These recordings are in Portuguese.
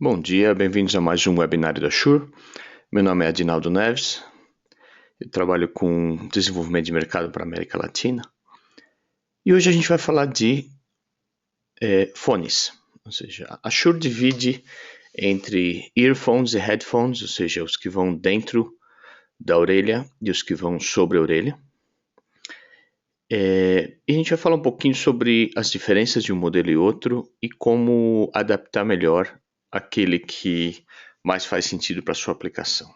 Bom dia, bem-vindos a mais um webinário da Shure. Meu nome é Adinaldo Neves, eu trabalho com desenvolvimento de mercado para a América Latina e hoje a gente vai falar de fones, ou seja, a Shure divide entre earphones e headphones, ou seja, os que vão dentro da orelha e os que vão sobre a orelha. E a gente vai falar um pouquinho sobre as diferenças de um modelo e outro e como adaptar melhor aquele que mais faz sentido para a sua aplicação.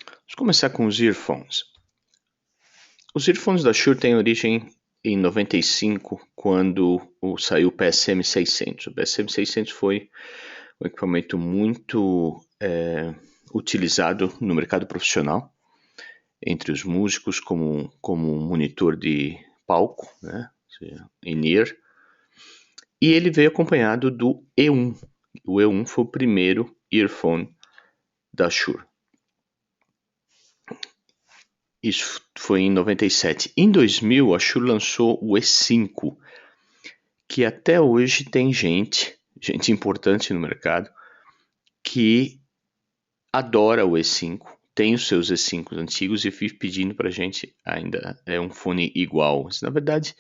Vamos começar com os earphones. Os earphones da Shure têm origem em 95, quando saiu o PSM 600. O PSM 600 foi um equipamento muito utilizado no mercado profissional, entre os músicos, como um monitor de palco, né, in-ear. E ele veio acompanhado do E1. O E1 foi o primeiro earphone da Shure. Isso foi em 97. Em 2000, a Shure lançou o E5, que até hoje tem gente importante no mercado, que adora o E5, tem os seus E5 antigos e vive pedindo para a gente ainda um fone igual. Mas, na verdade,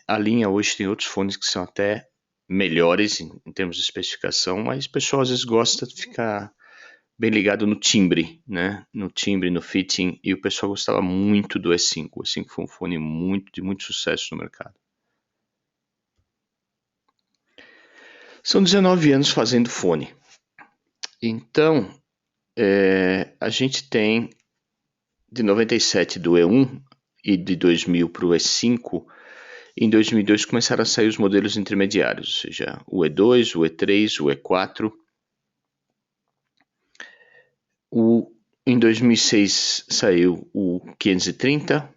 a linha hoje tem outros fones que são até melhores em termos de especificação, mas o pessoal às vezes gosta de ficar bem ligado no timbre, né? No timbre, no fitting, e o pessoal gostava muito do E5. O E5 foi um fone de muito sucesso no mercado. São 19 anos fazendo fone. Então, a gente tem de 97 do E1 e de 2000 para o E5. Em 2002 começaram a sair os modelos intermediários, ou seja, o E2, o E3, o E4. Em 2006 saiu o 530,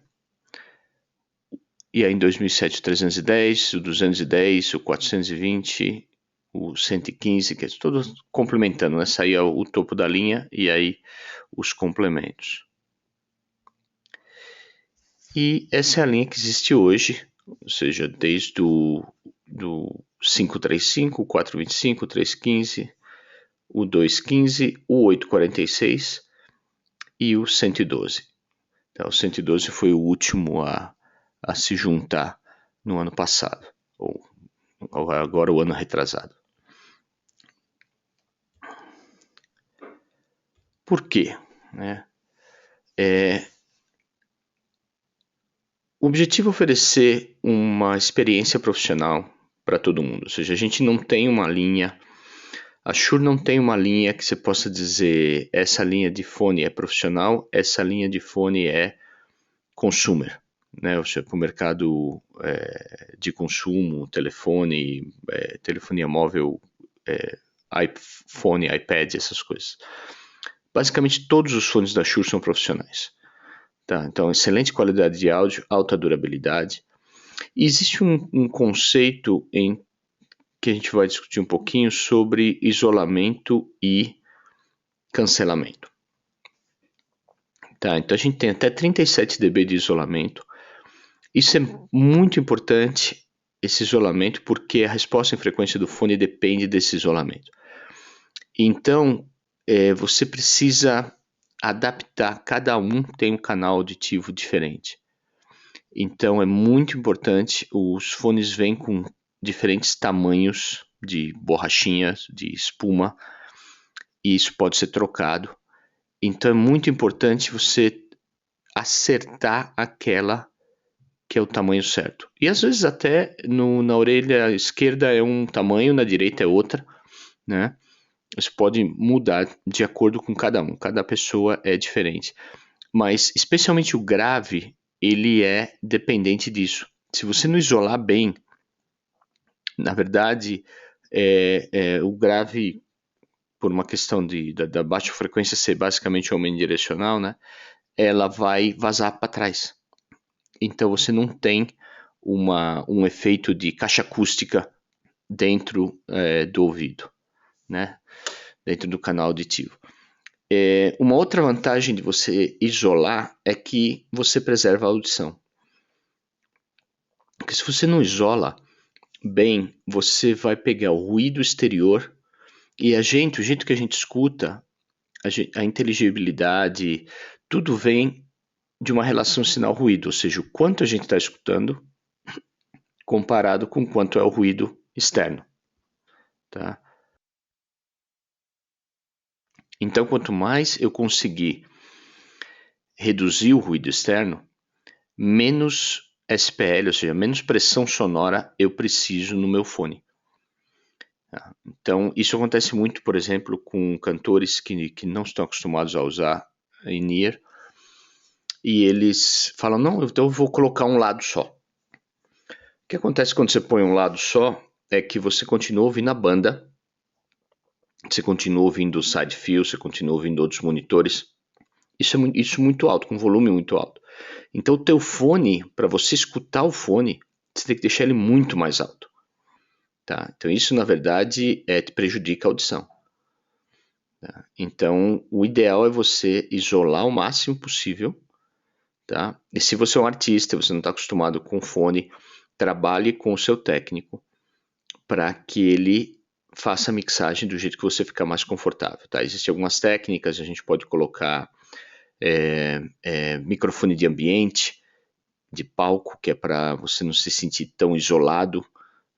e aí em 2007 o 310, o 210, o 420, o 115, que é tudo complementando, né? Saía o topo da linha e aí os complementos. E essa é a linha que existe hoje, ou seja, desde o 535, o 425, o 315, o 215, o 846 e o 112. Então, o 112 foi o último a se juntar no ano passado, ou agora o ano retrasado. Por quê? O objetivo é oferecer uma experiência profissional para todo mundo, ou seja, a gente não tem uma linha, a Shure não tem uma linha que você possa dizer essa linha de fone é profissional, essa linha de fone é consumer, né? Ou seja, para o mercado de consumo, telefone, telefonia móvel, iPhone, iPad, essas coisas. Basicamente todos os fones da Shure são profissionais. Tá? Então, excelente qualidade de áudio, alta durabilidade. E existe um conceito que a gente vai discutir um pouquinho sobre isolamento e cancelamento. Tá? Então, a gente tem até 37 dB de isolamento. Isso é muito importante, esse isolamento, porque a resposta em frequência do fone depende desse isolamento. Então, você precisa adaptar, cada um tem um canal auditivo diferente. Então, é muito importante, os fones vêm com diferentes tamanhos de borrachinhas, de espuma, e isso pode ser trocado. Então, é muito importante você acertar aquela que é o tamanho certo. E às vezes até na orelha esquerda é um tamanho, na direita é outra, né? Isso pode mudar de acordo com cada um, cada pessoa é diferente. Mas especialmente o grave, ele é dependente disso. Se você não isolar bem, na verdade, o grave, por uma questão da baixa frequência ser basicamente omnidirecional, né? Ela vai vazar para trás. Então você não tem um efeito de caixa acústica dentro do ouvido, né? Dentro do canal auditivo. Uma outra vantagem de você isolar é que você preserva a audição. Porque se você não isola bem, você vai pegar o ruído exterior e o jeito que a gente escuta, a inteligibilidade, tudo vem de uma relação sinal-ruído, ou seja, o quanto a gente está escutando comparado com quanto é o ruído externo. Tá? Então, quanto mais eu conseguir reduzir o ruído externo, menos SPL, ou seja, menos pressão sonora eu preciso no meu fone. Tá? Então, isso acontece muito, por exemplo, com cantores que não estão acostumados a usar in-ear, e eles falam, não, então eu vou colocar um lado só. O que acontece quando você põe um lado só é que você continua ouvindo a banda, você continua ouvindo o side field, você continua ouvindo outros monitores. Isso é muito alto, com volume muito alto. Então o teu fone, para você escutar o fone, você tem que deixar ele muito mais alto. Tá? Então isso, na verdade, te prejudica a audição. Tá? Então o ideal é você isolar o máximo possível. Tá? E se você é um artista, você não está acostumado com fone, trabalhe com o seu técnico para que ele faça a mixagem do jeito que você ficar mais confortável. Tá? Existem algumas técnicas, a gente pode colocar microfone de ambiente, de palco, que é para você não se sentir tão isolado,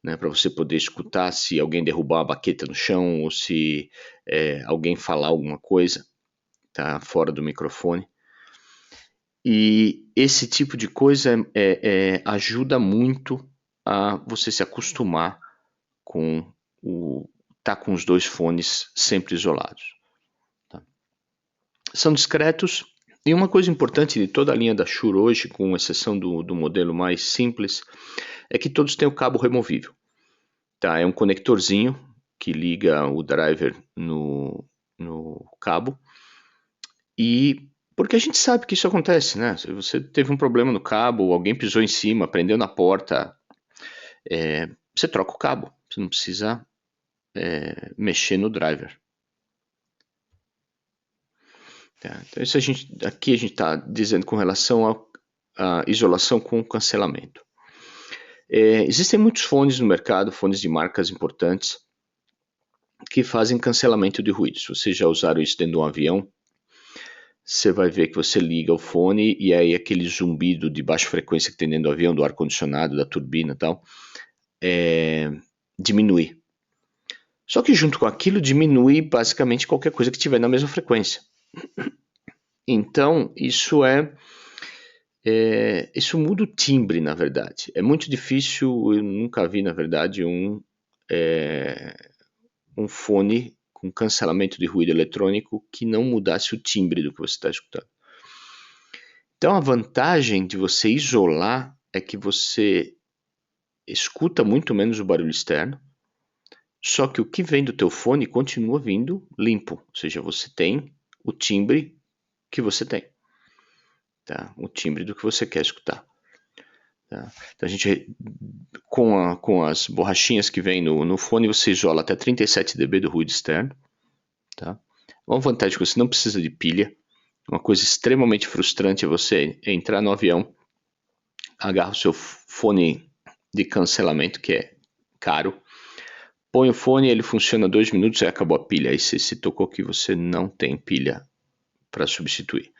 né, para você poder escutar se alguém derrubar uma baqueta no chão ou se alguém falar alguma coisa, tá, fora do microfone. E esse tipo de coisa ajuda muito a você se acostumar com tá com os dois fones sempre isolados. Tá? São discretos. E uma coisa importante de toda a linha da Shure hoje, com exceção do modelo mais simples, é que todos têm o cabo removível. Tá? É um conectorzinho que liga o driver no cabo. E porque a gente sabe que isso acontece, né? Se você teve um problema no cabo, alguém pisou em cima, prendeu na porta, você troca o cabo. Você não precisa mexer no driver. Tá? Então isso aqui a gente está dizendo com relação à isolação com cancelamento. Existem muitos fones no mercado, fones de marcas importantes, que fazem cancelamento de ruído. Se vocês já usaram isso dentro de um avião, você vai ver que você liga o fone e aí aquele zumbido de baixa frequência que tem dentro do avião, do ar-condicionado, da turbina e tal, diminui. Só que junto com aquilo diminui basicamente qualquer coisa que tiver na mesma frequência. Então, isso muda o timbre, na verdade. É muito difícil, eu nunca vi, na verdade, um fone com cancelamento de ruído eletrônico que não mudasse o timbre do que você está escutando. Então, a vantagem de você isolar é que você escuta muito menos o barulho externo, só que o que vem do teu fone continua vindo limpo, ou seja, você tem o timbre que você tem. Tá? O timbre do que você quer escutar. Tá? Então a gente, com as borrachinhas que vem no fone, você isola até 37 dB do ruído externo. Tá? Uma vantagem é que você não precisa de pilha. Uma coisa extremamente frustrante é você entrar no avião, agarra o seu fone de cancelamento, que é caro, põe o fone, ele funciona 2 minutos e acabou a pilha. Aí você se tocou que você não tem pilha para substituir.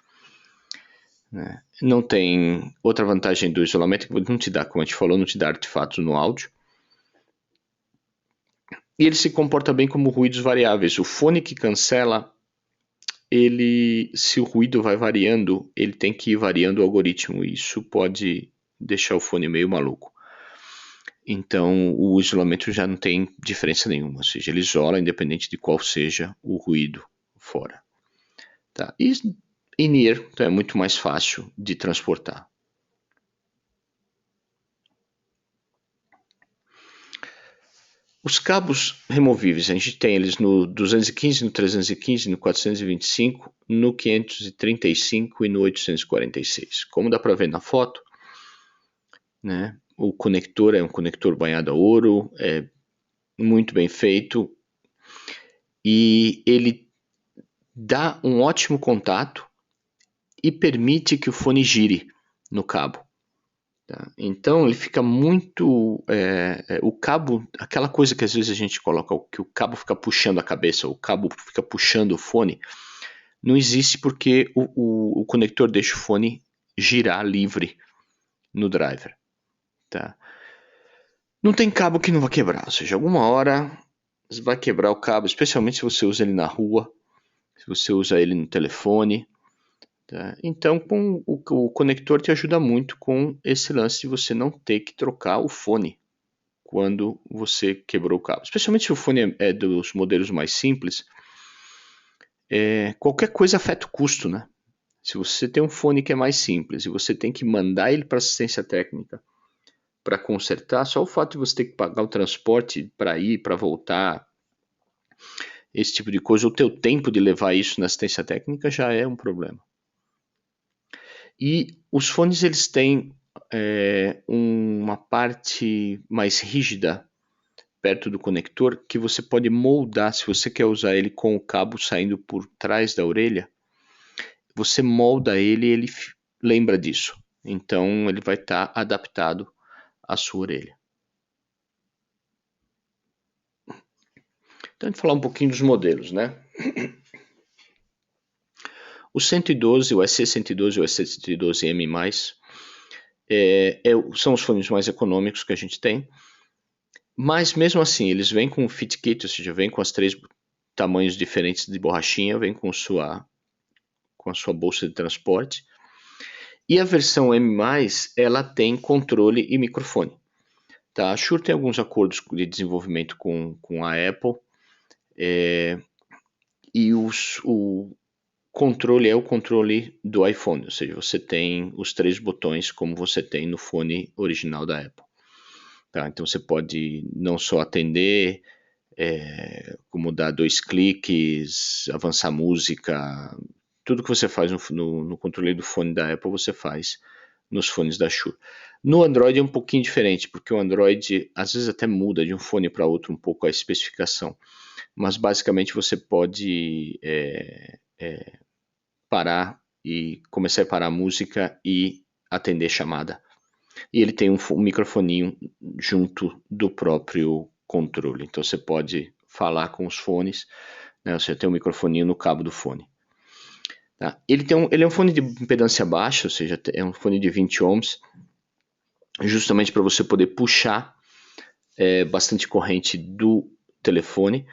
Não tem outra vantagem do isolamento que não te dá, como a gente falou, não te dá artefatos no áudio. E ele se comporta bem como ruídos variáveis. O fone que cancela, se o ruído vai variando, ele tem que ir variando o algoritmo. E isso pode deixar o fone meio maluco. Então o isolamento já não tem diferença nenhuma, ou seja, ele isola independente de qual seja o ruído fora. Tá? E in-ear então, é muito mais fácil de transportar. Os cabos removíveis, a gente tem eles no 215, no 315, no 425, no 535 e no 846. Como dá para ver na foto, né, o conector é um conector banhado a ouro, é muito bem feito e ele dá um ótimo contato e permite que o fone gire no cabo. Tá? Então ele fica muito. O cabo, aquela coisa que às vezes a gente coloca, que o cabo fica puxando a cabeça, o cabo fica puxando o fone, não existe porque o conector deixa o fone girar livre no driver. Tá? Não tem cabo que não vai quebrar, ou seja, alguma hora você vai quebrar o cabo, especialmente se você usa ele na rua, se você usa ele no telefone. Tá? Então, o conector te ajuda muito com esse lance de você não ter que trocar o fone quando você quebrou o cabo. Especialmente se o fone é dos modelos mais simples, qualquer coisa afeta o custo, né? Se você tem um fone que é mais simples e você tem que mandar ele para assistência técnica para consertar, só o fato de você ter que pagar o transporte para ir, para voltar, esse tipo de coisa, o teu tempo de levar isso na assistência técnica já é um problema. E os fones eles têm uma parte mais rígida perto do conector que você pode moldar. Se você quer usar ele com o cabo saindo por trás da orelha, você molda ele e ele lembra disso. Então ele vai estar adaptado à sua orelha. Então, a gente falar um pouquinho dos modelos, né? O 112, o SC112 e o SC112M+, são os fones mais econômicos que a gente tem. Mas mesmo assim, eles vêm com fit kit, ou seja, vêm com as 3 tamanhos diferentes de borrachinha, vem com a sua bolsa de transporte. E a versão M+, ela tem controle e microfone. Tá? A Shure tem alguns acordos de desenvolvimento com a Apple, e o controle é o controle do iPhone, ou seja, você tem os 3 botões como você tem no fone original da Apple. Tá? Então você pode não só atender, como dar 2 cliques, avançar música, tudo que você faz no controle do fone da Apple você faz nos fones da Shure. No Android é um pouquinho diferente, porque o Android às vezes até muda de um fone para outro um pouco a especificação, mas basicamente você pode parar e começar a parar a música e atender chamada. E ele tem um microfoninho junto do próprio controle, então você pode falar com os fones, né? Você tem um microfoninho no cabo do fone. Tá? Ele é um fone de impedância baixa, ou seja, é um fone de 20 ohms, justamente para você poder puxar bastante corrente do telefone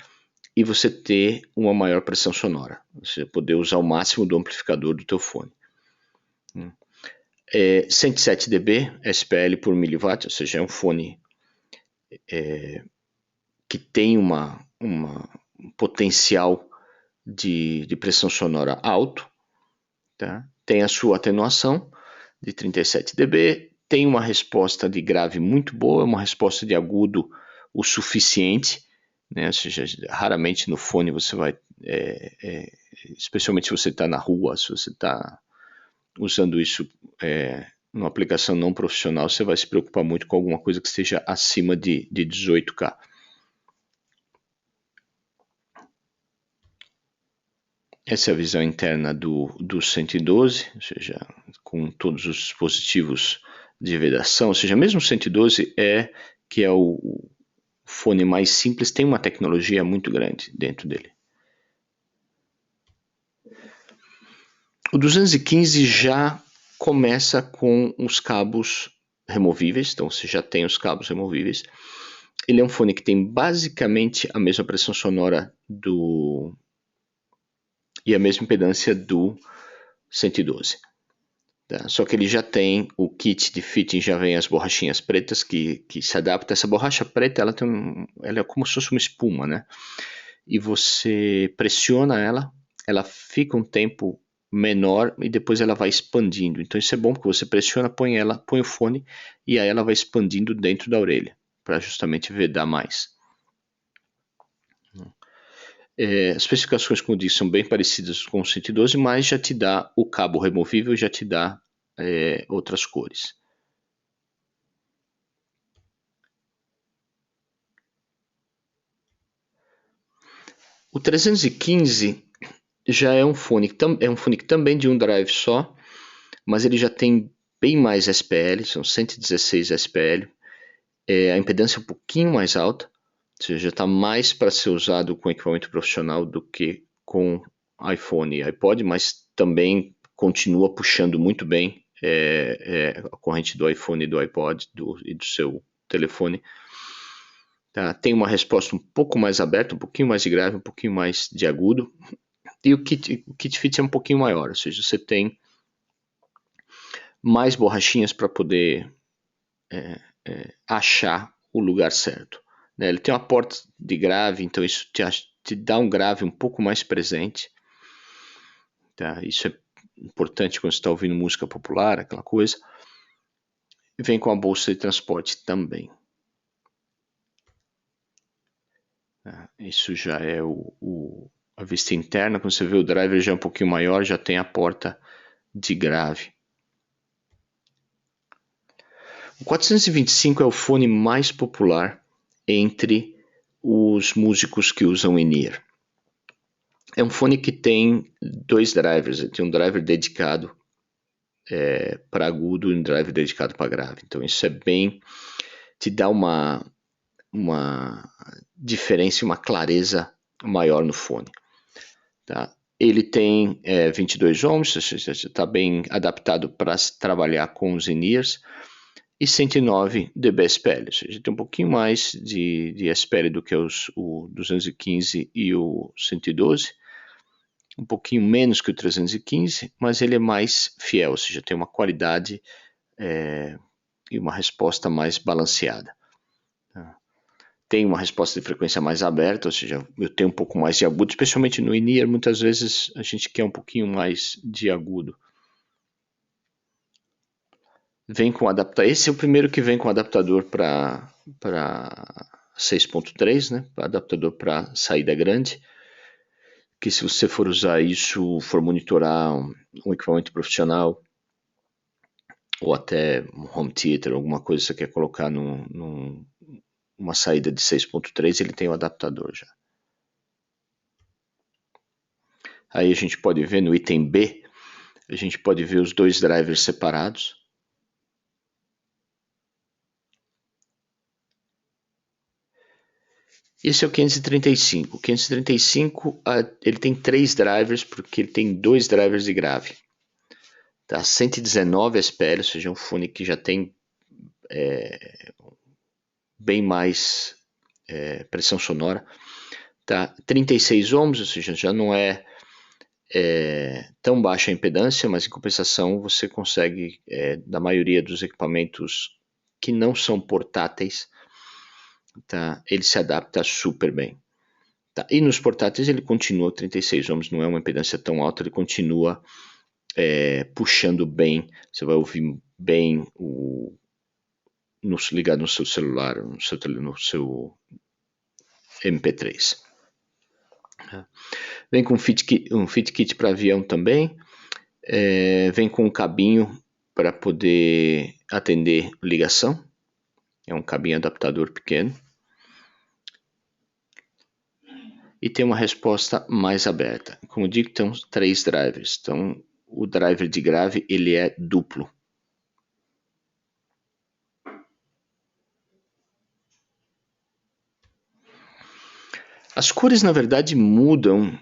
e você ter uma maior pressão sonora. Você poder usar o máximo do amplificador do teu fone. 107 dB SPL por miliwatt, ou seja, é um fone que tem um potencial de pressão sonora alto. Tá? Tem a sua atenuação de 37 dB, tem uma resposta de grave muito boa, uma resposta de agudo o suficiente, né? Ou seja, raramente no fone você vai, especialmente se você está na rua, se você está usando isso numa aplicação não profissional, você vai se preocupar muito com alguma coisa que esteja acima de 18K. Essa é a visão interna do 112, ou seja, com todos os dispositivos de vedação, ou seja, mesmo o 112 que é o fone mais simples, tem uma tecnologia muito grande dentro dele. O 215 já começa com os cabos removíveis, então você já tem os cabos removíveis. Ele é um fone que tem basicamente a mesma pressão sonora e a mesma impedância do 112. Tá? Só que ele já tem o kit de fitting, já vem as borrachinhas pretas que se adapta. Essa borracha preta ela é como se fosse uma espuma, né? E você pressiona ela fica um tempo menor e depois ela vai expandindo. Então isso é bom porque você pressiona, põe o fone e aí ela vai expandindo dentro da orelha para justamente vedar mais. As especificações, como eu disse, são bem parecidas com o 112, mas já te dá o cabo removível, já te dá outras cores. O 315 já é um fone que também de um drive só, mas ele já tem bem mais SPL, são 116 SPL. A impedância é um pouquinho mais alta, ou seja, está mais para ser usado com equipamento profissional do que com iPhone e iPod, mas também continua puxando muito bem a corrente do iPhone e do iPod e do seu telefone. Tá? Tem uma resposta um pouco mais aberta, um pouquinho mais de grave, um pouquinho mais de agudo. E o kit fit é um pouquinho maior, ou seja, você tem mais borrachinhas para poder achar o lugar certo. Né? Ele tem uma porta de grave, então isso te dá um grave um pouco mais presente. Tá? Isso é importante quando você está ouvindo música popular, aquela coisa. E vem com a bolsa de transporte também. Isso já é a vista interna. Quando você vê o driver já é um pouquinho maior, já tem a porta de grave. O 425 é o fone mais popular entre os músicos que usam in-ear. É um fone que tem 2 drivers. Ele tem um driver dedicado para agudo e um driver dedicado para grave. Então isso é bem... te dá uma diferença e uma clareza maior no fone. Tá? Ele tem 22 ohms, está bem adaptado para trabalhar com os in-ears, e 109 dB SPL, ou seja, tem um pouquinho mais de SPL do que o 215 e o 112, um pouquinho menos que o 315, mas ele é mais fiel, ou seja, tem uma qualidade e uma resposta mais balanceada. Tem uma resposta de frequência mais aberta, ou seja, eu tenho um pouco mais de agudo, especialmente no in-ear, muitas vezes a gente quer um pouquinho mais de agudo. Vem com adaptador, esse é o primeiro que vem com adaptador para 6.3, né? Adaptador para saída grande, que se você for usar isso, for monitorar um equipamento profissional, ou até um home theater, alguma coisa que você quer colocar numa saída de 6.3, ele tem o adaptador já. Aí a gente pode ver no item B, a gente pode ver os 2 drivers separados. Esse é o 535. O 535 ele tem 3 drivers, porque ele tem 2 drivers de grave. Tá? 119 SPL, ou seja, um fone que já tem bem mais pressão sonora. Tá? 36 ohms, ou seja, já não é tão baixa a impedância, mas em compensação você consegue, da maioria dos equipamentos que não são portáteis, tá? Ele se adapta super bem. Tá? E nos portáteis ele continua 36 ohms, não é uma impedância tão alta, ele continua puxando bem, você vai ouvir bem ligado no seu celular, no seu MP3. Vem com um fit kit para avião também, vem com um cabinho para poder atender ligação, é um cabinho adaptador pequeno, e tem uma resposta mais aberta. Como eu digo, tem 3 drivers, então o driver de grave ele é duplo. As cores, na verdade, mudam,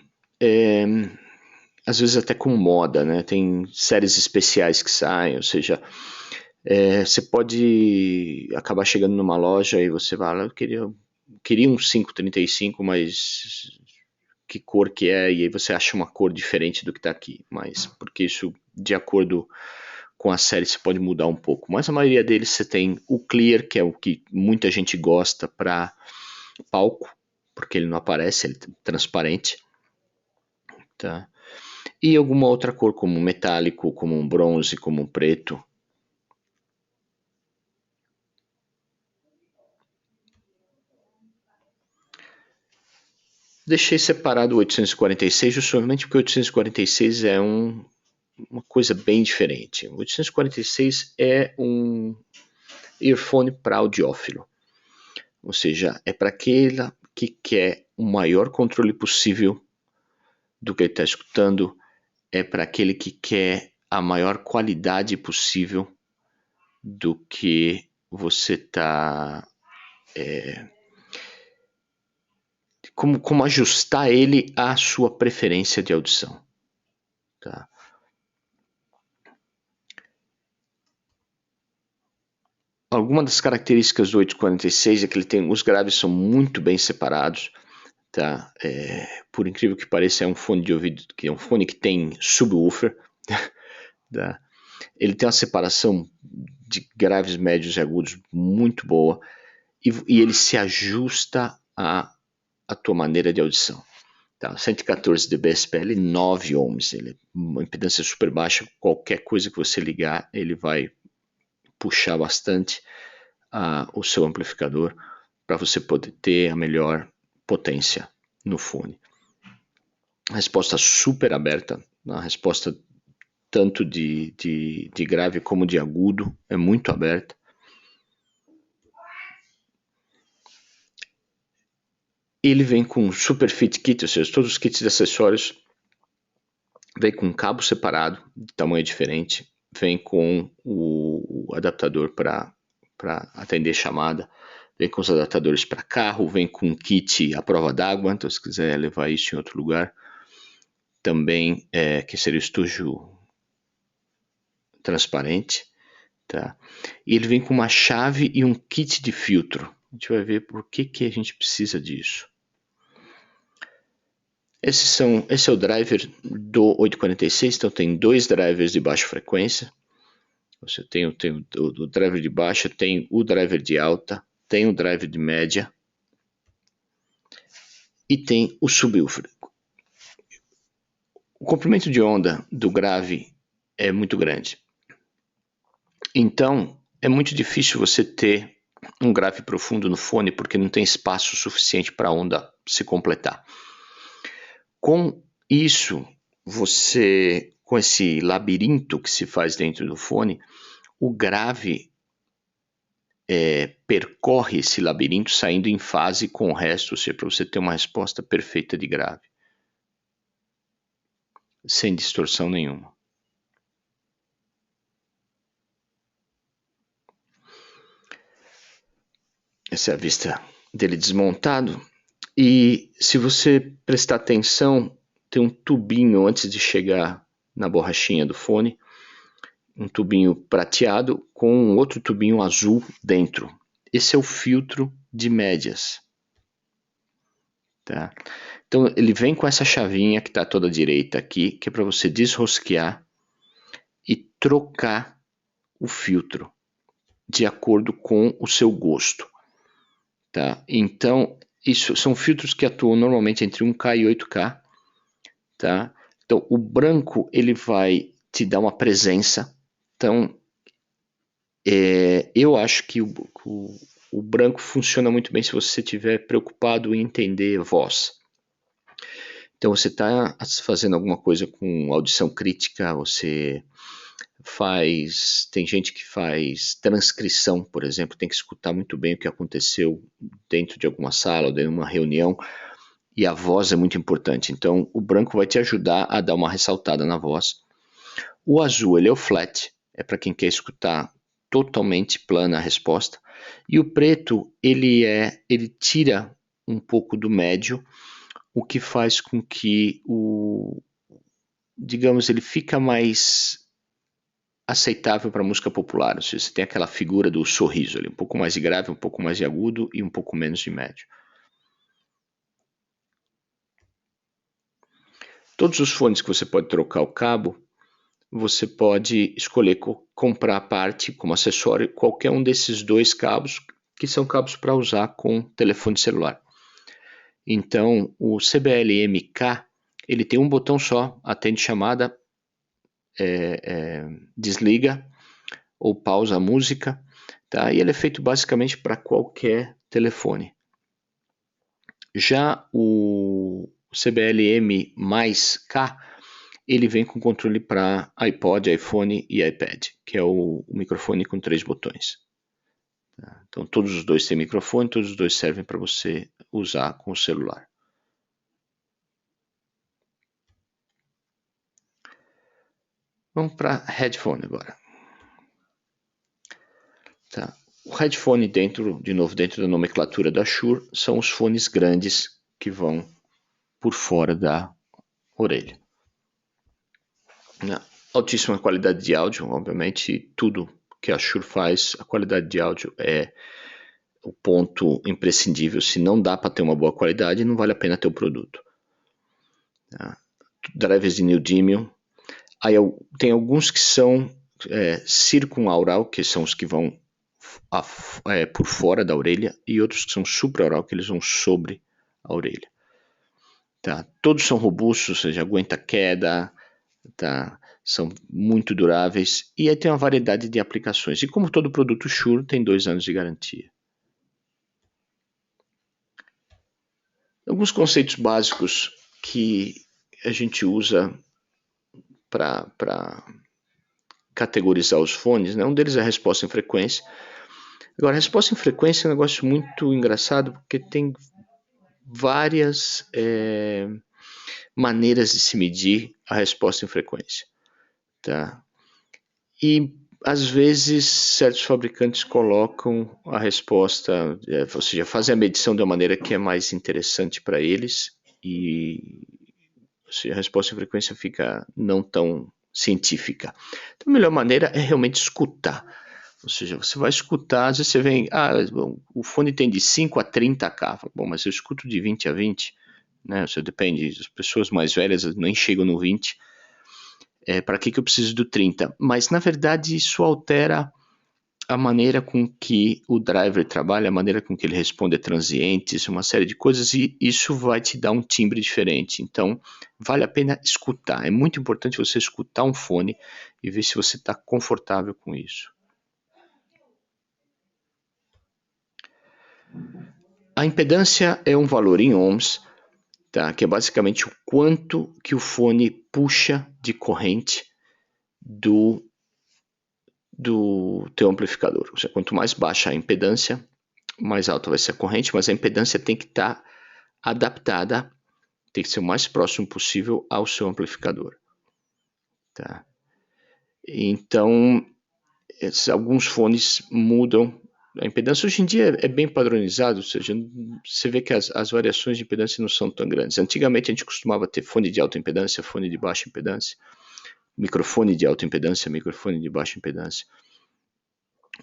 às vezes até com moda, né? Tem séries especiais que saem, ou seja, você pode acabar chegando numa loja e você fala, eu queria um 535, mas que cor que é? E aí você acha uma cor diferente do que está aqui, mas porque isso, de acordo com a série, você pode mudar um pouco. Mas a maioria deles você tem o clear, que é o que muita gente gosta para palco, porque ele não aparece, ele é transparente. Tá? E alguma outra cor, como um metálico, como um bronze, como um preto. Deixei separado o 846 justamente porque o 846 é uma coisa bem diferente. O 846 é um earphone para audiófilo, ou seja, é para aquele que quer o maior controle possível do que ele está escutando, é para aquele que quer a maior qualidade possível do que você está... como ajustar ele à sua preferência de audição. Tá? Alguma das características do 846 é que ele tem, os graves são muito bem separados. Tá? Por incrível que pareça, é um fone de ouvido que é um fone que tem subwoofer. Tá? Ele tem uma separação de graves, médios e agudos muito boa e ele se ajusta à tua maneira de audição. Tá? 114 dB SPL, 9 ohms. Ele é uma impedância super baixa. Qualquer coisa que você ligar, ele vai puxar bastante o seu amplificador para você poder ter a melhor potência no fone. A resposta super aberta, a resposta tanto de grave como de agudo é muito aberta. Ele vem com Super Fit Kit, ou seja, todos os kits de acessórios vem com um cabo separado, de tamanho diferente, vem com o adaptador para atender chamada, vem com os adaptadores para carro, vem com um kit à prova d'água, então se quiser levar isso em outro lugar, também que seria o estojo transparente, tá? E ele vem com uma chave e um kit de filtro. A gente vai ver por que a gente precisa disso. Esse é o driver do 846, então tem dois drivers de baixa frequência. Você tem o driver de baixa, tem o driver de alta, tem o driver de média e tem o subwoofer. O comprimento de onda do grave é muito grande. Então, é muito difícil você ter um grave profundo no fone porque não tem espaço suficiente para a onda se completar. Com isso, com esse labirinto que se faz dentro do fone, o grave percorre esse labirinto saindo em fase com o resto, ou seja, para você ter uma resposta perfeita de grave, sem distorção nenhuma. Essa é a vista dele desmontado. E se você prestar atenção, tem um tubinho antes de chegar na borrachinha do fone, um tubinho prateado com um outro tubinho azul dentro. Esse é o filtro de médias. Tá? Então ele vem com essa chavinha que está toda à direita aqui, que é para você desrosquear e trocar o filtro de acordo com o seu gosto. Tá? Então, isso são filtros que atuam normalmente entre 1K e 8K. Tá? Então, o branco ele vai te dar uma presença. Então, eu acho que o branco funciona muito bem se você estiver preocupado em entender voz. Então, você está fazendo alguma coisa com audição crítica, você tem gente que faz transcrição, por exemplo, tem que escutar muito bem o que aconteceu dentro de alguma sala ou dentro de uma reunião, e a voz é muito importante. Então, o branco vai te ajudar a dar uma ressaltada na voz. O azul, ele é o flat, é para quem quer escutar totalmente plana a resposta. E o preto, ele tira um pouco do médio, o que faz com que digamos, ele fica mais aceitável para música popular. Ou seja, você tem aquela figura do sorriso ali, um pouco mais de grave, um pouco mais de agudo e um pouco menos de médio. Todos os fones que você pode trocar o cabo, você pode escolher comprar a parte como acessório qualquer um desses dois cabos, que são cabos para usar com telefone celular. Então, o CBL-MK, ele tem um botão só, atende chamada, desliga ou pausa a música, tá? E ele é feito basicamente para qualquer telefone. Já o CBL-M mais K, ele vem com controle para iPod, iPhone e iPad, que é o microfone com 3 botões. Então todos os dois têm microfone, todos os dois servem para você usar com o celular. Vamos para headphone agora. O headphone dentro da nomenclatura da Shure, são os fones grandes que vão por fora da orelha. Altíssima qualidade de áudio, obviamente tudo que a Shure faz, a qualidade de áudio é o ponto imprescindível. Se não dá para ter uma boa qualidade, não vale a pena ter o produto. Drivers de neodymium. Aí tem alguns que são circunaural, que são os que vão por fora da orelha, e outros que são supraaural, que eles vão sobre a orelha. Tá? Todos são robustos, ou seja, aguenta queda, tá? São muito duráveis, e aí tem uma variedade de aplicações. E como todo produto Shure, tem 2 anos de garantia. Alguns conceitos básicos que a gente usa para categorizar os fones, né? Um deles é a resposta em frequência. Agora, a resposta em frequência é um negócio muito engraçado, porque tem várias maneiras de se medir a resposta em frequência. Tá? E, às vezes, certos fabricantes colocam a resposta, ou seja, fazem a medição de uma maneira que é mais interessante para eles, e ou seja, a resposta em frequência fica não tão científica. Então, a melhor maneira é realmente escutar. Ou seja, você vai escutar, às vezes você vem, o fone tem de 5 a 30K. Bom, mas eu escuto de 20 a 20, né? Isso depende, as pessoas mais velhas nem chegam no 20. Para que eu preciso do 30? Mas, na verdade, isso altera a maneira com que o driver trabalha, a maneira com que ele responde a transientes, uma série de coisas, e isso vai te dar um timbre diferente. Então, vale a pena escutar. É muito importante você escutar um fone e ver se você está confortável com isso. A impedância é um valor em ohms, tá? Que é basicamente o quanto que o fone puxa de corrente do teu amplificador. Ou seja, quanto mais baixa a impedância, mais alta vai ser a corrente, mas a impedância tem que estar adaptada, tem que ser o mais próximo possível ao seu amplificador. Tá? Então, alguns fones mudam a impedância. Hoje em dia é bem padronizado, ou seja, você vê que as variações de impedância não são tão grandes. Antigamente a gente costumava ter fone de alta impedância, fone de baixa impedância, microfone de alta impedância, microfone de baixa impedância.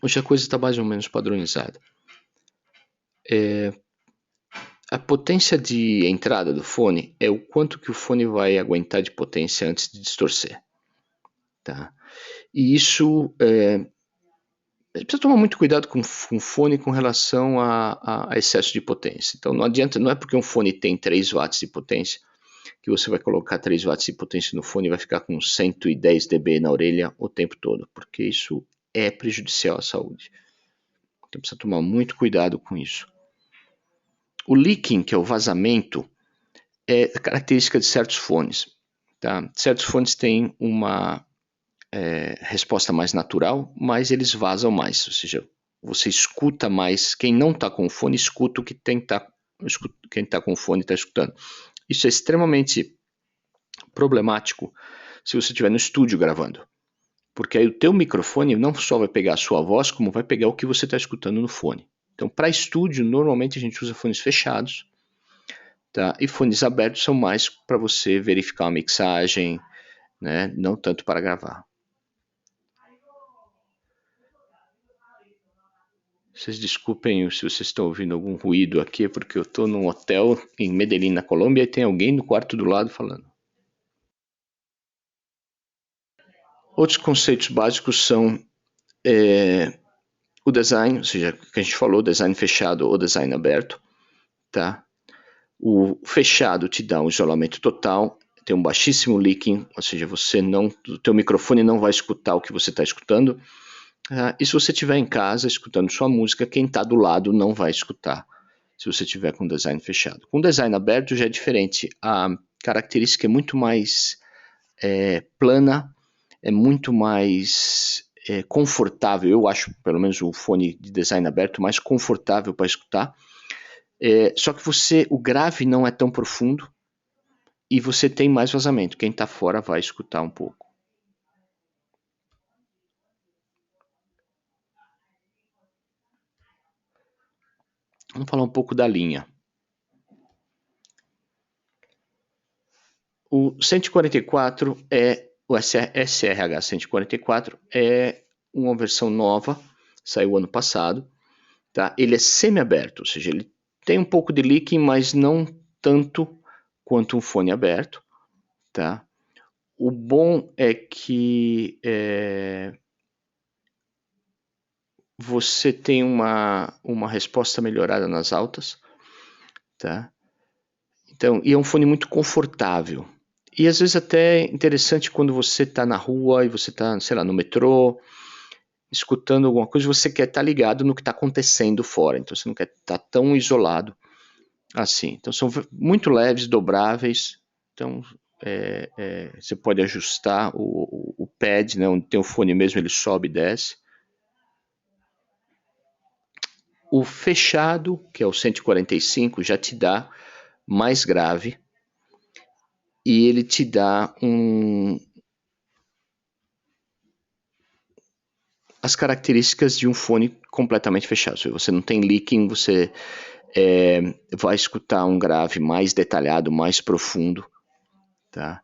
Hoje a coisa está mais ou menos padronizada. A potência de entrada do fone é o quanto que o fone vai aguentar de potência antes de distorcer. Tá? E isso precisa tomar muito cuidado com o fone com relação a excesso de potência. Então não adianta, não é porque um fone tem 3 watts de potência que você vai colocar 3 watts de potência no fone e vai ficar com 110 dB na orelha o tempo todo, porque isso é prejudicial à saúde. Então precisa tomar muito cuidado com isso. O leaking, que é o vazamento, é característica de certos fones. Tá? Certos fones têm uma resposta mais natural, mas eles vazam mais. Ou seja, você escuta mais. Quem não está com o fone escuta o que quem está com o fone está escutando. Isso é extremamente problemático se você estiver no estúdio gravando. Porque aí o teu microfone não só vai pegar a sua voz, como vai pegar o que você está escutando no fone. Então, para estúdio, normalmente a gente usa fones fechados, tá? E fones abertos são mais para você verificar uma mixagem, né? Não tanto para gravar. Vocês desculpem se vocês estão ouvindo algum ruído aqui, porque eu estou num hotel em Medellín, na Colômbia, e tem alguém no quarto do lado falando. Outros conceitos básicos são o design, ou seja, que a gente falou, design fechado ou design aberto. Tá? O fechado te dá um isolamento total, tem um baixíssimo leaking, ou seja, o teu microfone não vai escutar o que você está escutando. E se você estiver em casa escutando sua música, quem está do lado não vai escutar, se você tiver com design fechado. Com design aberto já é diferente, a característica é muito mais plana, é muito mais confortável. Eu acho, pelo menos, o fone de design aberto mais confortável para escutar. Só que o grave não é tão profundo e você tem mais vazamento. Quem está fora vai escutar um pouco. Vamos falar um pouco da linha. O 144 o SRH 144 é uma versão nova, saiu ano passado, tá? Ele é semi-aberto, ou seja, ele tem um pouco de leaking, mas não tanto quanto um fone aberto, tá? O bom é que você tem uma resposta melhorada nas altas, tá? Então, e é um fone muito confortável. E às vezes até interessante quando você está na rua e você está, sei lá, no metrô, escutando alguma coisa, você quer estar ligado no que está acontecendo fora. Então você não quer estar tão isolado assim. Então são muito leves, dobráveis. Então você pode ajustar o pad, né, onde tem o fone mesmo, ele sobe e desce. O fechado, que é o 145, já te dá mais grave e ele te dá as características de um fone completamente fechado. Se você não tem leaking, você vai escutar um grave mais detalhado, mais profundo, tá?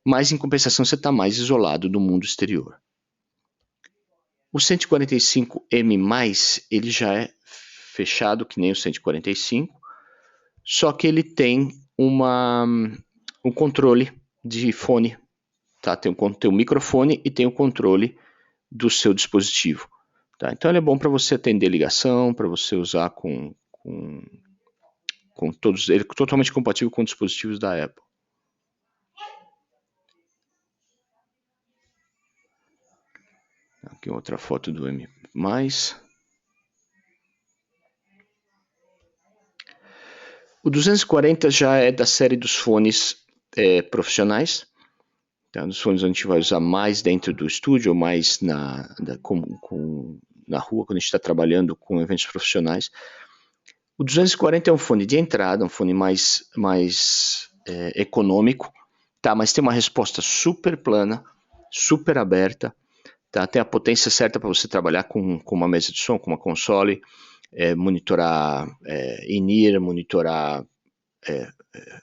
Mas em compensação você está mais isolado do mundo exterior. O 145M+, ele já é fechado que nem o 145, só que ele tem um controle de fone, tá? Tem um microfone e tem o controle do seu dispositivo. Tá? Então ele é bom para você atender ligação, para você usar com todos, ele é totalmente compatível com dispositivos da Apple. Aqui outra foto do M+. O 240 já é da série dos fones profissionais, tá? Dos fones onde a gente vai usar mais dentro do estúdio, ou mais na rua, quando a gente está trabalhando com eventos profissionais. O 240 é um fone de entrada, um fone mais econômico, tá? Mas tem uma resposta super plana, super aberta, tá? Tem a potência certa para você trabalhar com uma mesa de som, com uma console, monitorar in-ear, monitorar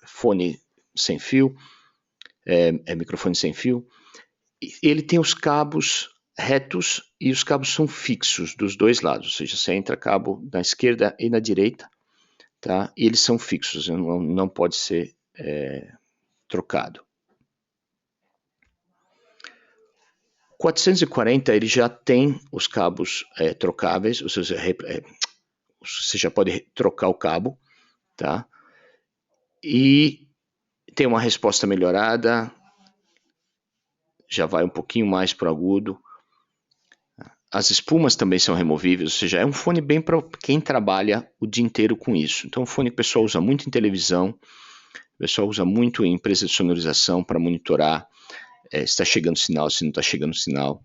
fone sem fio, microfone sem fio. Ele tem os cabos retos e os cabos são fixos dos dois lados, ou seja, você entra cabo na esquerda e na direita, tá? E eles são fixos, não pode ser trocado. 440 ele já tem os cabos trocáveis, ou seja, você já pode trocar o cabo, tá? E tem uma resposta melhorada, já vai um pouquinho mais para o agudo. As espumas também são removíveis, ou seja, é um fone bem para quem trabalha o dia inteiro com isso. Então, é um fone que o pessoal usa muito em televisão, o pessoal usa muito em empresas de sonorização para monitorar se está chegando sinal, se não está chegando sinal.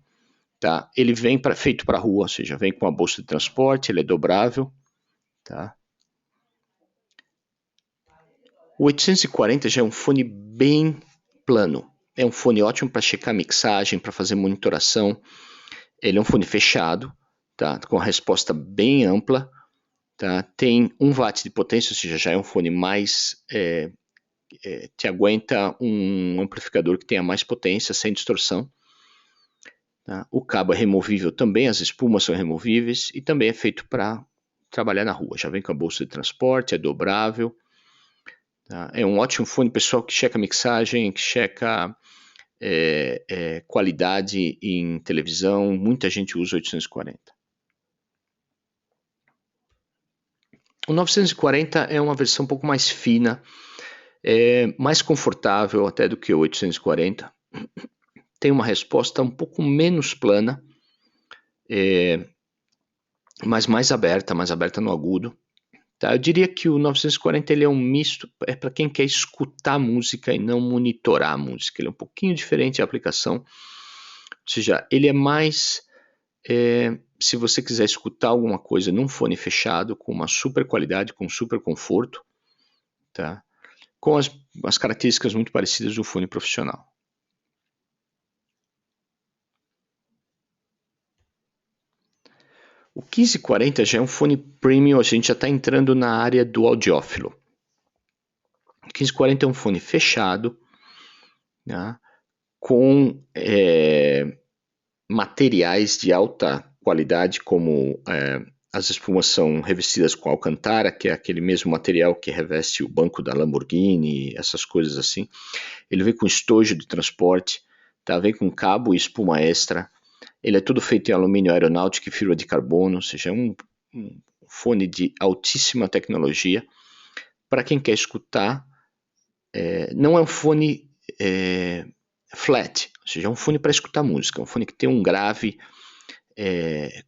Tá? Ele vem feito para rua, ou seja, vem com uma bolsa de transporte, ele é dobrável. Tá? O 840 já é um fone bem plano. É um fone ótimo para checar mixagem, para fazer monitoração. Ele é um fone fechado, tá? Com a resposta bem ampla. Tá? Tem 1 watt de potência, ou seja, já é um fone mais... te aguenta um amplificador que tenha mais potência, sem distorção. Tá? O cabo é removível também, as espumas são removíveis e também é feito para trabalhar na rua. Já vem com a bolsa de transporte, é dobrável. Tá? É um ótimo fone, pessoal que checa mixagem, que checa qualidade em televisão. Muita gente usa o 840. O 940 é uma versão um pouco mais fina, mais confortável até do que o 840. Tem uma resposta um pouco menos plana, mas mais aberta no agudo. Tá? Eu diria que o 940 ele é um misto, é para quem quer escutar música e não monitorar a música. Ele é um pouquinho diferente a aplicação, ou seja, ele é mais... se você quiser escutar alguma coisa num fone fechado, com uma super qualidade, com super conforto, tá? Com as características muito parecidas do fone profissional. O 1540 já é um fone premium, a gente já está entrando na área do audiófilo. O 1540 é um fone fechado, né, com materiais de alta qualidade, como as espumas são revestidas com alcantara, que é aquele mesmo material que reveste o banco da Lamborghini, essas coisas assim. Ele vem com estojo de transporte, tá? Vem com cabo e espuma extra. Ele é todo feito em alumínio aeronáutico e fibra de carbono, ou seja, é um fone de altíssima tecnologia. Para quem quer escutar, não é um fone flat, ou seja, é um fone para escutar música, um fone que tem um grave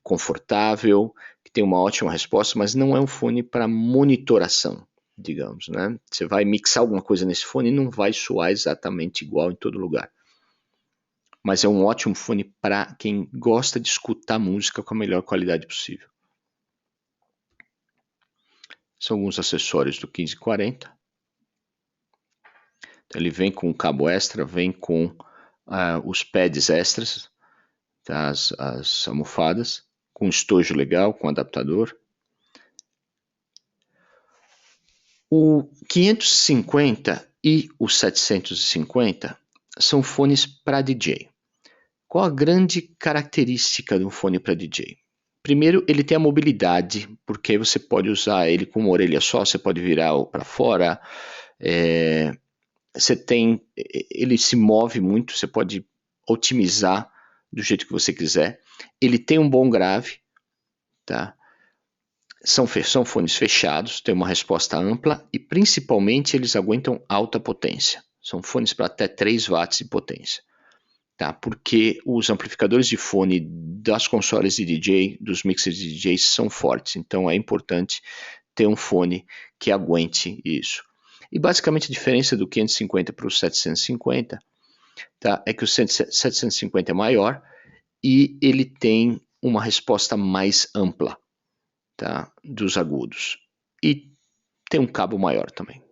confortável, que tem uma ótima resposta, mas não é um fone para monitoração, digamos, né? Você vai mixar alguma coisa nesse fone e não vai soar exatamente igual em todo lugar. Mas é um ótimo fone para quem gosta de escutar música com a melhor qualidade possível. São alguns acessórios do 1540. Ele vem com cabo extra, vem com os pads extras, tá? as almofadas, com estojo legal, com adaptador. O 550 e o 750 são fones para DJ. Qual a grande característica de um fone para DJ? Primeiro, ele tem a mobilidade, porque você pode usar ele com uma orelha só, você pode virar para fora. Ele se move muito, você pode otimizar do jeito que você quiser. Ele tem um bom grave, tá? São fones fechados, tem uma resposta ampla e principalmente eles aguentam alta potência. São fones para até 3 watts de potência. Tá? Porque os amplificadores de fone das consoles de DJ, dos mixers de DJ são fortes. Então é importante ter um fone que aguente isso. E basicamente a diferença do 550 para o 750, tá? É que o 750 é maior e ele tem uma resposta mais ampla, tá? Dos agudos. E tem um cabo maior também.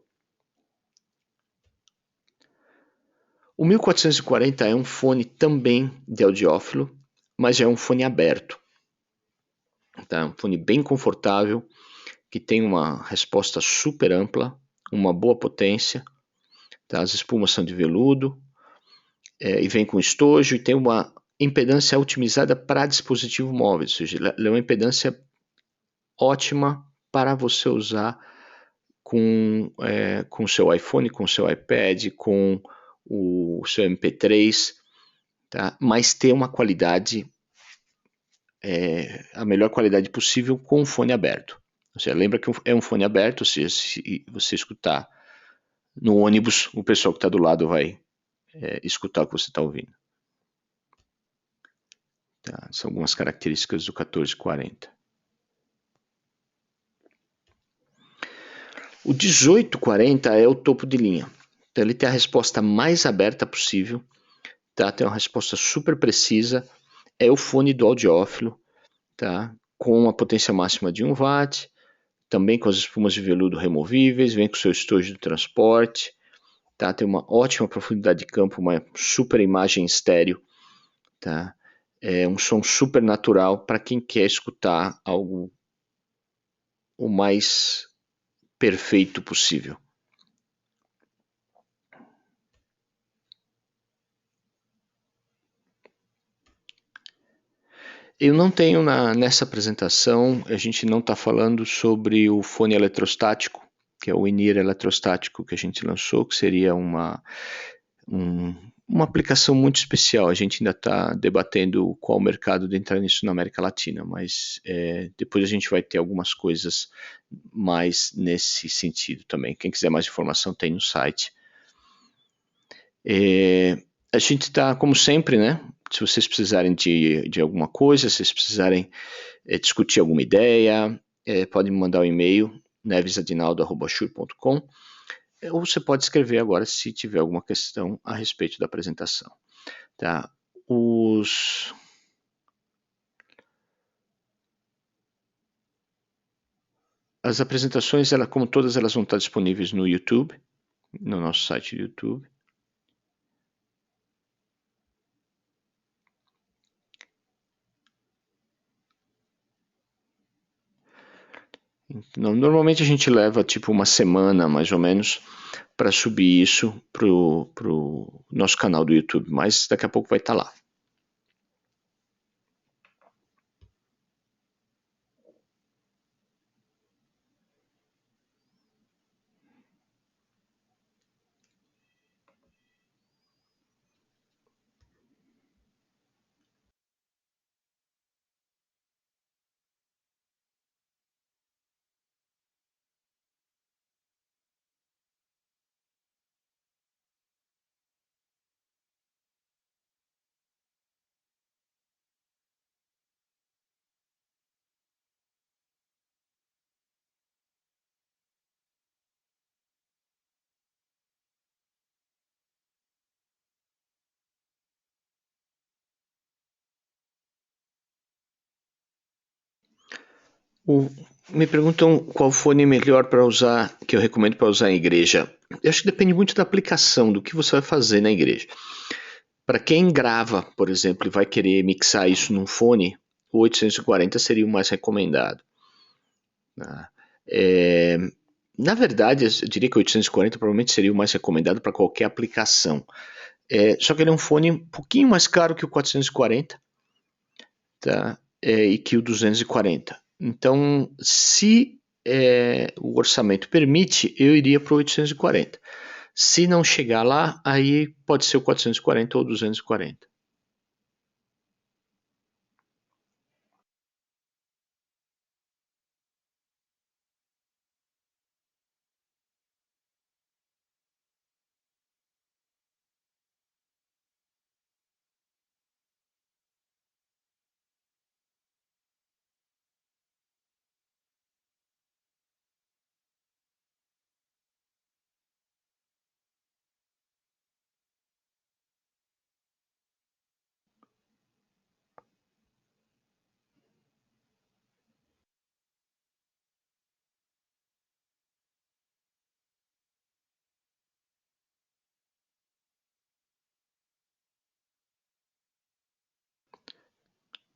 O 1440 é um fone também de audiófilo, mas é um fone aberto. Tá? Um fone bem confortável, que tem uma resposta super ampla, uma boa potência. Tá? As espumas são de veludo e vem com estojo e tem uma impedância otimizada para dispositivo móvel, ou seja, ela é uma impedância ótima para você usar com o seu iPhone, com o seu iPad, com o seu MP3, tá? Mas ter uma qualidade, a melhor qualidade possível com o fone aberto. Ou seja, lembra que é um fone aberto, ou seja, se você escutar no ônibus, o pessoal que está do lado vai escutar o que você está ouvindo. Tá? São algumas características do 1440. O 1840 é o topo de linha. Então ele tem a resposta mais aberta possível, tá? Tem uma resposta super precisa, é o fone do audiófilo, tá? Com uma potência máxima de 1 watt, também com as espumas de veludo removíveis, vem com seu estojo de transporte, tá? Tem uma ótima profundidade de campo, uma super imagem estéreo, tá? É um som super natural para quem quer escutar algo o mais perfeito possível. Eu não tenho nessa apresentação, a gente não está falando sobre o fone eletrostático, que é o in-ear eletrostático que a gente lançou, que seria uma aplicação muito especial. A gente ainda está debatendo qual mercado de entrar nisso na América Latina, mas depois a gente vai ter algumas coisas mais nesse sentido também. Quem quiser mais informação tem no site. A gente está, como sempre, né? Se vocês precisarem de alguma coisa, se vocês precisarem discutir alguma ideia, podem me mandar um e-mail, nevesadinaldo@shure.com, ou você pode escrever agora se tiver alguma questão a respeito da apresentação. Tá? As apresentações, como todas, elas vão estar disponíveis no YouTube, no nosso site do YouTube. Normalmente a gente leva tipo uma semana, mais ou menos, para subir isso pro nosso canal do YouTube, mas daqui a pouco vai estar lá. Me perguntam qual fone melhor para usar, que eu recomendo para usar em igreja. Eu acho que depende muito da aplicação, do que você vai fazer na igreja. Para quem grava, por exemplo, e vai querer mixar isso num fone, o 840 seria o mais recomendado. É, na verdade, eu diria que o 840 provavelmente seria o mais recomendado para qualquer aplicação. Só que ele é um fone um pouquinho mais caro que o 440, tá? E que o 240. Então, se o orçamento permite, eu iria para o 840. Se não chegar lá, aí pode ser o 440 ou o 240.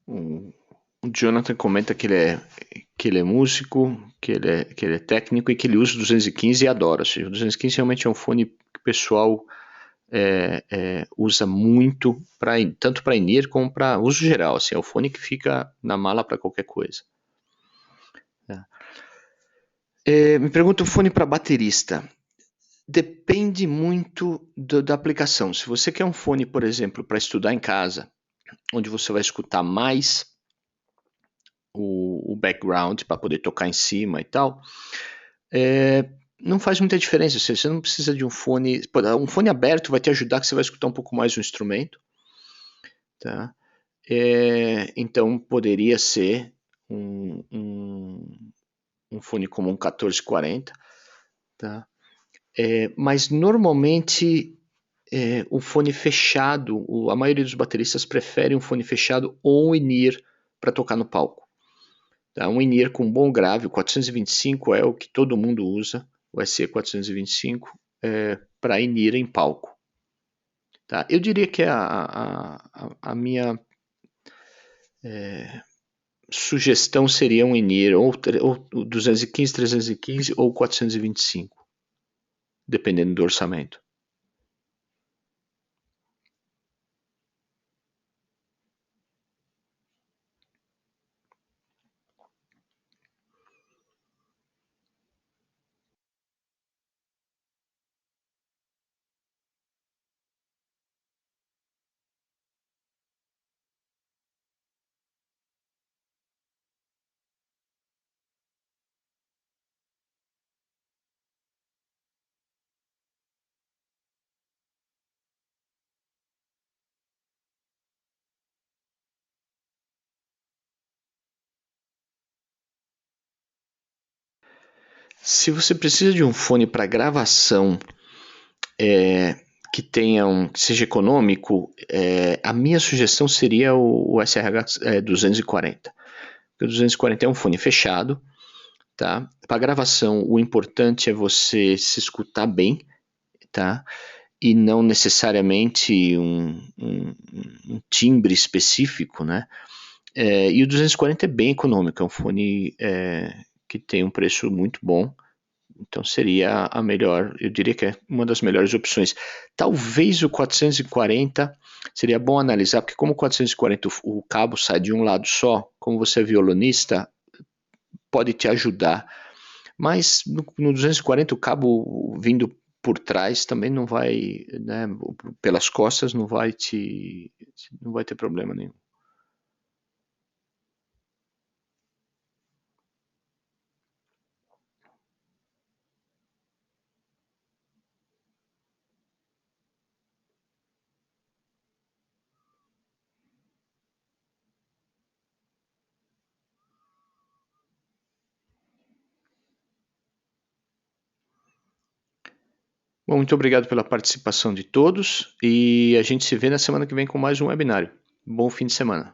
O Jonathan comenta que ele é músico, que ele é técnico e que ele usa o 215 e adora. Ou seja, o 215 realmente é um fone que o pessoal usa muito, tanto para in-ear como para uso geral. Assim, é o fone que fica na mala para qualquer coisa. Me pergunta o fone para baterista. Depende muito da aplicação. Se você quer um fone, por exemplo, para estudar em casa, onde você vai escutar mais o background para poder tocar em cima e tal, não faz muita diferença. Você não precisa de um fone. Um fone aberto vai te ajudar, que você vai escutar um pouco mais o instrumento. Tá? Então poderia ser um fone como um 1440. Tá? Mas normalmente o fone fechado, a maioria dos bateristas prefere um fone fechado ou um in-ear para tocar no palco. Tá? Um in-ear com bom grave, o 425 é o que todo mundo usa, o SE425, para in-ear em palco. Tá? Eu diria que a minha sugestão seria um in-ear ou 215, 315 ou 425, dependendo do orçamento. Se você precisa de um fone para gravação que seja econômico, a minha sugestão seria o SRH 240. O 240 é um fone fechado, tá? Para gravação, o importante é você se escutar bem, tá? E não necessariamente um timbre específico, né? E o 240 é bem econômico, é um fone que tem um preço muito bom. Então seria a melhor, eu diria que é uma das melhores opções. Talvez o 440 seria bom analisar, porque como o 440 o cabo sai de um lado só, como você é violonista, pode te ajudar. Mas no 240 o cabo vindo por trás também não vai, né, pelas costas não vai ter problema nenhum. Bom, muito obrigado pela participação de todos e a gente se vê na semana que vem com mais um webinário. Bom fim de semana.